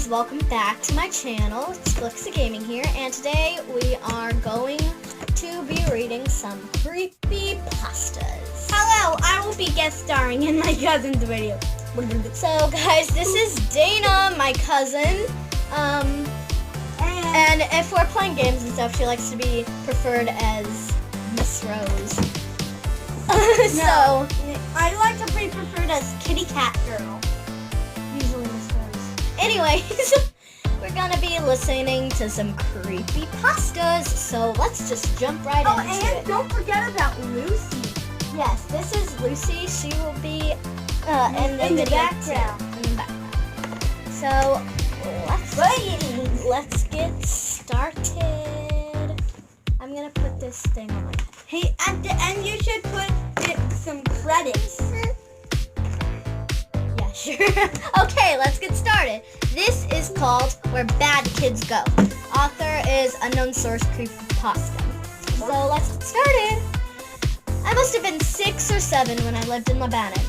guys, welcome back to my channel. It's Splixa Gaming here, and today we are going to be reading some creepy pastas. Hello, I will be guest starring in my cousin's video. So guys, this is Dana, my cousin. And if we're playing games and stuff, she likes to be preferred as Miss Rose. No, I like to be preferred as Kitty Cat Girl. Usually Miss Rose. Anyways, we're gonna be listening to some creepy pastas, so let's just jump right into it. Oh, and don't forget about Lucy. Yes, this is Lucy. She will be in the background. So let's get started. I'm gonna put this thing on. Hey, at the end you should put some credits. Yeah, sure. Okay, let's get started. This is called Where Bad Kids Go. Author is Unknown Source Creepypasta. So let's get started. I must have been 6 or 7 when I lived in Lebanon.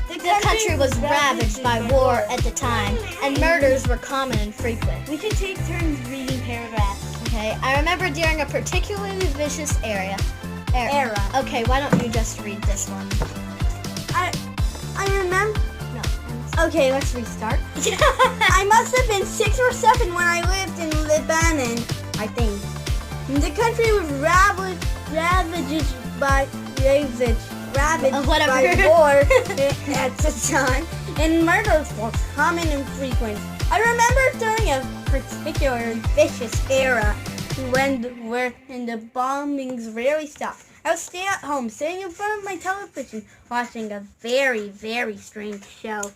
The country was ravaged by war at the time, and murders were common and frequent. We should take turns reading paragraphs. Okay, I remember during a particularly vicious era. Okay, why don't you just read this one? I remember. No. Okay, let's restart. I must have been 6 or 7 when I lived in Lebanon, I think. The country was ravaged by war at the time, and murders were common and frequent. I remember during a particularly vicious era when the bombings rarely stopped. I would stay at home, sitting in front of my television, watching a very, very strange show.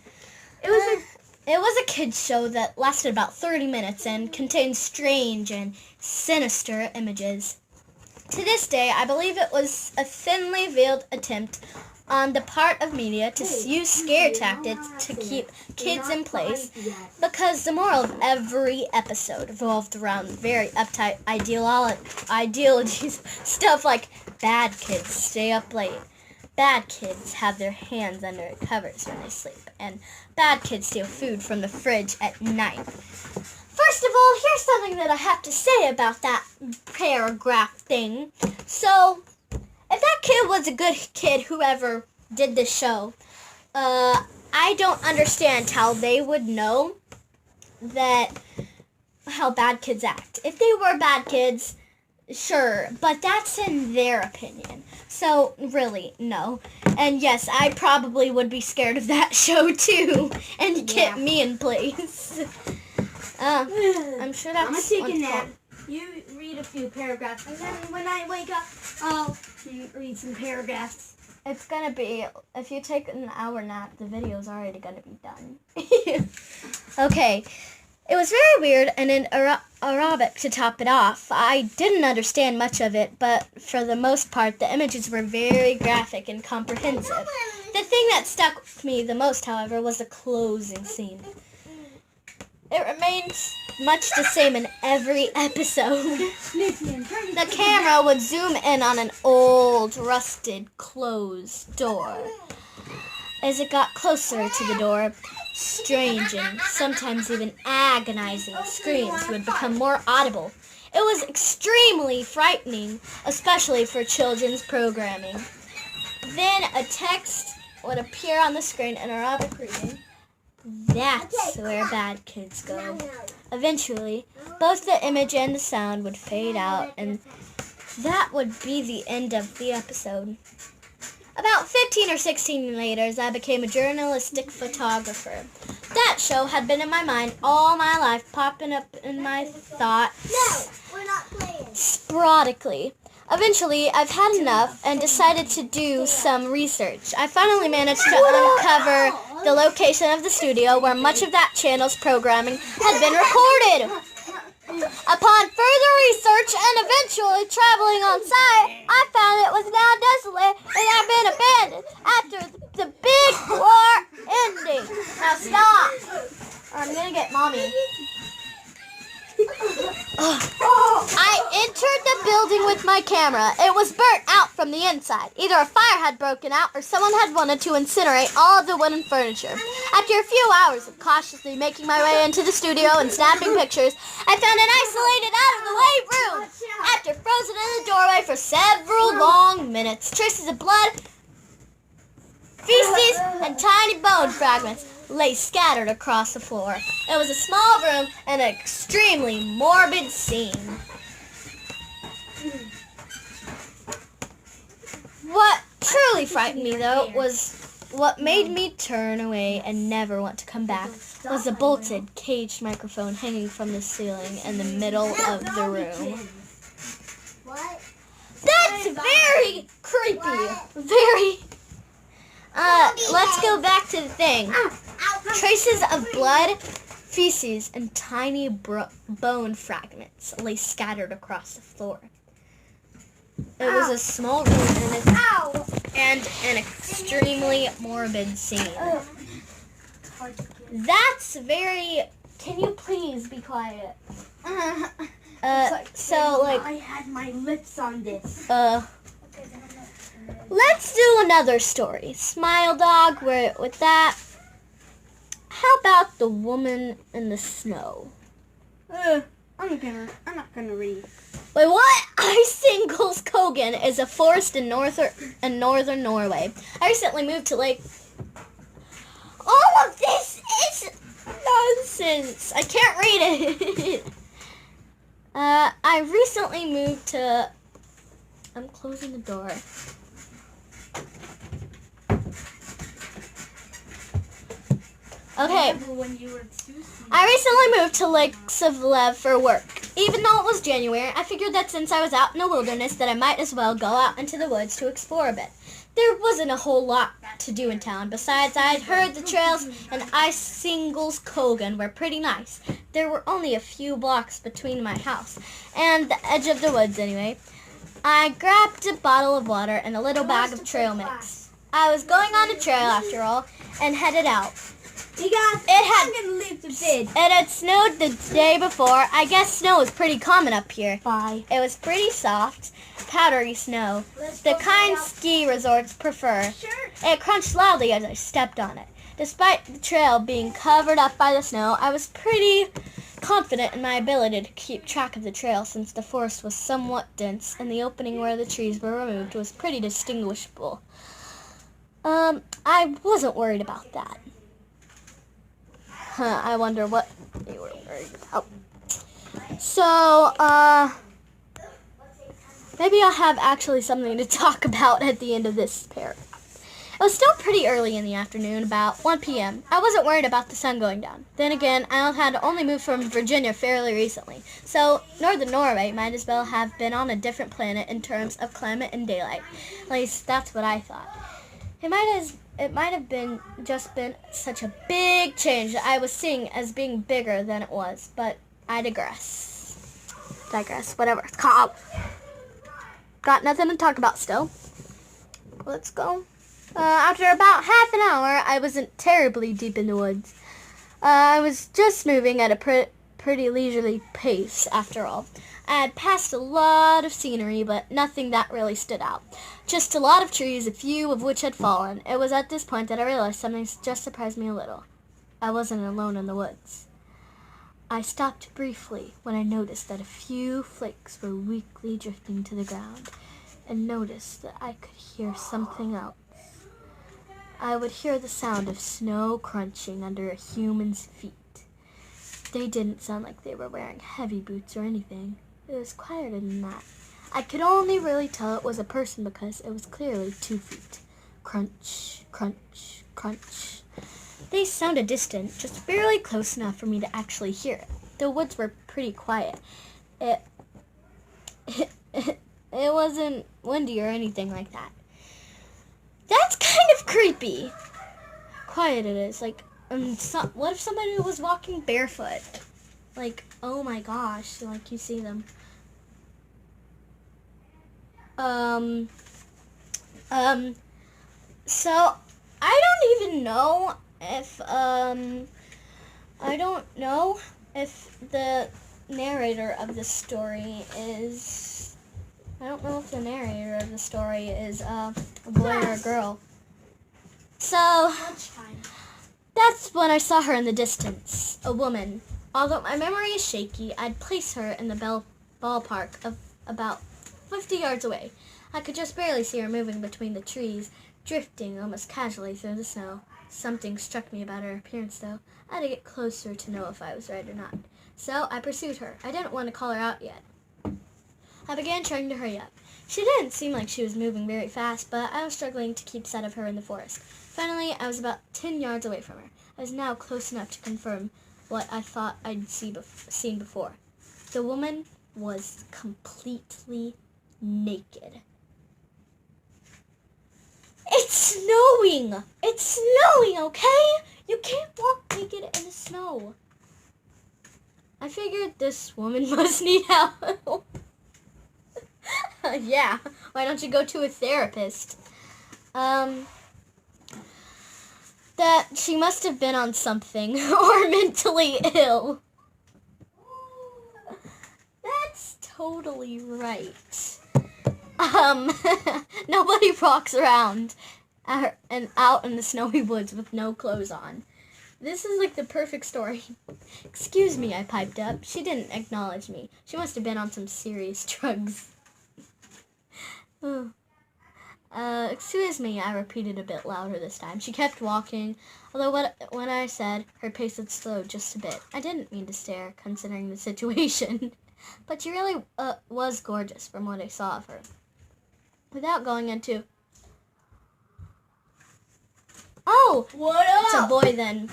It was a kids show that lasted about 30 minutes and contained strange and sinister images. To this day, I believe it was a thinly veiled attempt on the part of media to use scare tactics to keep kids in place, because the moral of every episode revolved around very uptight ideologies, stuff like bad kids stay up late, bad kids have their hands under covers when they sleep, and bad kids steal food from the fridge at night. First of all, here's something that I have to say about that paragraph thing. So, if that kid was a good kid, whoever did this show, I don't understand how they would know how bad kids act. If they were bad kids, sure, but that's in their opinion. So, really, no. And yes, I probably would be scared of that show too, and get me in place. I'm sure that's... I'm gonna take a nap. You read a few paragraphs, and then when I wake up, I'll read some paragraphs. It's gonna be, if you take an hour nap, the video's already gonna be done. Okay. It was very weird, and in Arabic to top it off. I didn't understand much of it, but for the most part, the images were very graphic and comprehensive. The thing that stuck with me the most, however, was the closing scene. It remains much the same in every episode. The camera would zoom in on an old, rusted, closed door. As it got closer to the door, strange and sometimes even agonizing screams would become more audible. It was extremely frightening, especially for children's programming. Then a text would appear on the screen in Arabic reading. That's where bad kids go. Eventually, both the image and the sound would fade out, and that would be the end of the episode. About 15 or 16 later, I became a journalistic photographer. That show had been in my mind all my life, popping up in my thoughts sporadically. Eventually, I've had enough and decided to do some research. I finally managed to uncover the location of the studio where much of that channel's programming had been recorded. Upon further research and eventually traveling on site, I found it was now desolate and had been abandoned after the big war ending. Now stop, or I'm gonna get mommy. I entered the building with my camera. It was burnt out from the inside. Either a fire had broken out or someone had wanted to incinerate all of the wooden furniture. After a few hours of cautiously making my way into the studio and snapping pictures, I found an isolated out-of-the-way room. After frozen in the doorway for several long minutes, traces of blood, feces, and tiny bone fragments lay scattered across the floor. It was a small room and an extremely morbid scene. What truly frightened me, though, was what made me turn away and never want to come back was a bolted, caged microphone hanging from the ceiling in the middle of the room. That's very creepy. Very. Let's go back to the thing. Traces of blood, feces, and tiny bone fragments lay scattered across the floor. It was a small room and an extremely morbid scene. That's very... Can you please be quiet? I had my lips on this. Let's do another story. Smile Dog, with that. How about the woman in the snow? I'm not gonna read. Wait, what? Kogen is a forest in northern Norway. I recently moved to Lake. All of this is nonsense. I can't read it. I recently moved to. I'm closing the door. Okay. I recently moved to Lake Lev for work. Even though it was January, I figured that since I was out in the wilderness that I might as well go out into the woods to explore a bit. There wasn't a whole lot to do in town. Besides, I'd heard the trails in Kogen were pretty nice. There were only a few blocks between my house and the edge of the woods anyway. I grabbed a bottle of water and a little bag of trail mix. I was going on a trail after all and headed out. It had snowed the day before. I guess snow is pretty common up here. Bye. It was pretty soft, powdery snow, the kind ski resorts prefer. It crunched loudly as I stepped on it. Despite the trail being covered up by the snow, I was pretty confident in my ability to keep track of the trail since the forest was somewhat dense and the opening where the trees were removed was pretty distinguishable. I wasn't worried about that. I wonder what they were worried about. So, maybe I'll have actually something to talk about at the end of this paragraph. It was still pretty early in the afternoon, about 1 p.m. I wasn't worried about the sun going down. Then again, I had only moved from Virginia fairly recently, so northern Norway might as well have been on a different planet in terms of climate and daylight. At least that's what I thought. It might have been such a big change that I was seeing as being bigger than it was, but I digress, whatever it's called. Got nothing to talk about still. Let's go. After about half an hour, I wasn't terribly deep in the woods. I was just moving at a pretty leisurely pace, after all. I had passed a lot of scenery, but nothing that really stood out. Just a lot of trees, a few of which had fallen. It was at this point that I realized something just surprised me a little. I wasn't alone in the woods. I stopped briefly when I noticed that a few flakes were weakly drifting to the ground, and noticed that I could hear something else. I would hear the sound of snow crunching under a human's feet. They didn't sound like they were wearing heavy boots or anything. It was quieter than that. I could only really tell it was a person because it was clearly 2 feet. Crunch, crunch, crunch. They sounded distant, just barely close enough for me to actually hear it. The woods were pretty quiet. It wasn't windy or anything like that. That's kind of creepy. Quiet it is. Like, what if somebody was walking barefoot? Like, oh my gosh, like you see them. So I don't even know if, narrator of the story is... I don't know if the narrator of the story is a boy or a girl. So, that's when I saw her in the distance, a woman. Although my memory is shaky, I'd place her in the ballpark of about 50 yards away. I could just barely see her moving between the trees, drifting almost casually through the snow. Something struck me about her appearance, though. I had to get closer to know if I was right or not. So I pursued her. I didn't want to call her out yet. I began trying to hurry up. She didn't seem like she was moving very fast, but I was struggling to keep sight of her in the forest. Finally, I was about 10 yards away from her. I was now close enough to confirm what I thought I'd seen before. The woman was completely naked. It's snowing! It's snowing, okay? You can't walk naked in the snow. I figured this woman must need help. Yeah, why don't you go to a therapist? That she must have been on something or mentally ill. That's totally right. Nobody walks around and out in the snowy woods with no clothes on. This is like the perfect story. Excuse me, I piped up. She didn't acknowledge me. She must have been on some serious drugs. Excuse me, I repeated a bit louder this time. She kept walking, although when I said, her pace had slowed just a bit. I didn't mean to stare, considering the situation. But she really was gorgeous from what I saw of her. Without going into... Oh! What It's a up? boy then.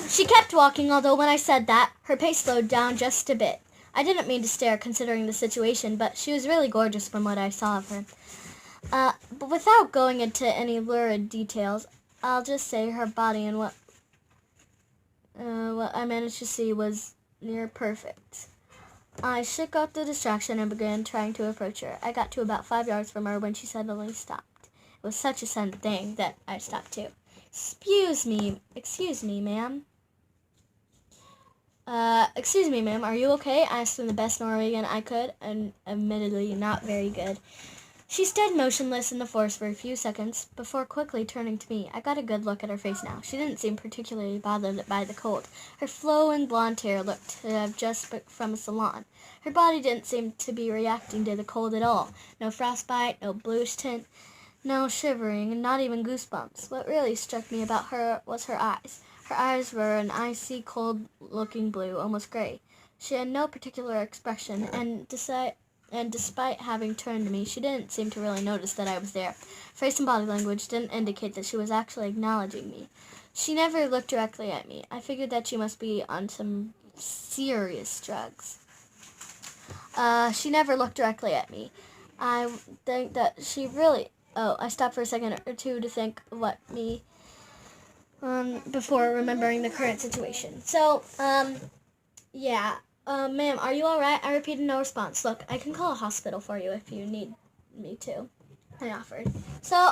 She kept walking, although when I said that, her pace slowed down just a bit. I didn't mean to stare, considering the situation, but she was really gorgeous from what I saw of her. But without going into any lurid details, I'll just say her body and what I managed to see was near perfect. I shook off the distraction and began trying to approach her. I got to about 5 yards from her when she suddenly stopped. It was such a sudden thing that I stopped too. Excuse me, ma'am. Excuse me, ma'am, are you okay? I asked in the best Norwegian I could, and admittedly not very good. She stood motionless in the forest for a few seconds before quickly turning to me. I got a good look at her face now. She didn't seem particularly bothered by the cold. Her flowing blonde hair looked to have just been from a salon. Her body didn't seem to be reacting to the cold at all. No frostbite, no bluish tint, no shivering, and not even goosebumps. What really struck me about her was her eyes. Her eyes were an icy, cold-looking blue, almost gray. She had no particular expression, and despite having turned to me, she didn't seem to really notice that I was there. Face and body language didn't indicate that she was actually acknowledging me. She never looked directly at me. I figured that she must be on some serious drugs. She never looked directly at me. I think that she really... Oh, I stopped for a second or two to think what me... before remembering the current situation. So, yeah. Ma'am, are you alright? I repeated, no response. Look, I can call a hospital for you if you need me to. I offered. So,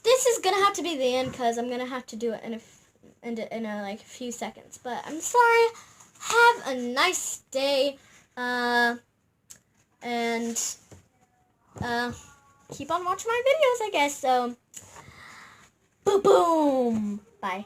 this is gonna have to be the end because I'm gonna have to do it in a few seconds. But I'm sorry. Have a nice day. And keep on watching my videos, I guess. So, boom. Bye.